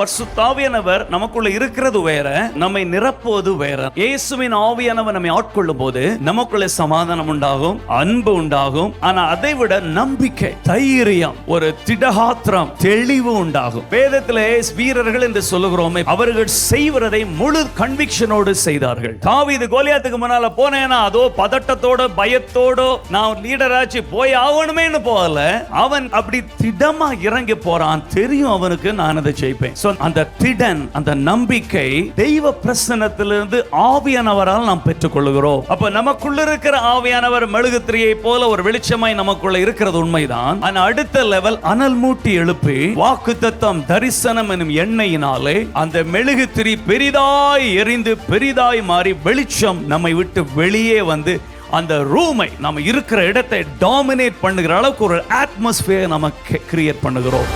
பரிசுத்த ஆவியானவர் நமக்குள்ள இருக்கிறது வேற, நம்மை நிரப்புவது வேற. இயேசுவின் ஆவியானவர் நம்மை ஆட்கொள்ளும் போது நமக்குள்ள சமாதானம் உண்டாகும், அன்பு உண்டாகும். ஆனா அதை விட நம்பிக்கை, தைரியம், ஒரு திடகாத்திரம், தெளிவு உண்டாகும். வேதத்திலே வீரர்கள் என்று சொல்லுகிறோமே, அவர்கள் செய்வதை முழு கன்விக்ஷனோடு செய்தார்கள். தாவீது கோலியாத்துக்கு முன்னால போனேனா அதோ பதட்டத்தோட பயத்தோட நான் லீடராச்சு போய் ஆகணுமேன்னு போகல. அவன் அப்படி திடமா இறங்கி போறான். தெரியும் அவனுக்கு நான் அதை ஜெயிப்பேன். அந்த திடன், அந்த நம்பிக்கை தெய்வ பிரசன்னத்திலிருந்து ஆவியானவரால் நாம் பெற்றுக் கொள்கிறோம். அப்ப நமக்குள்ள இருக்கிற ஆவியானவர் மெழுகுத்திரியை போல ஒரு வெளிச்சமாய் நமக்குள்ள இருக்கிறது உண்மைதான். ஆனா அடுத்த லெவல் அனல் மூட்டி எழுப்பி வாக்குத்தத்தம், தரிசனம் எனும் எண்ணெயினாலே அந்த மெழுகுத்திரி பெரிதாய் எரிந்து பெரிதாய் மாறி வெளிச்சம் நம்மை விட்டு வெளியே வந்து அந்த ரூமை, நம்ம இருக்கிற இடத்தை டாமினேட் பண்ணுகிற அளவுக்கு ஒரு அட்மாஸ்பியர் நம்ம கிரியேட் பண்ணுகிறோம்.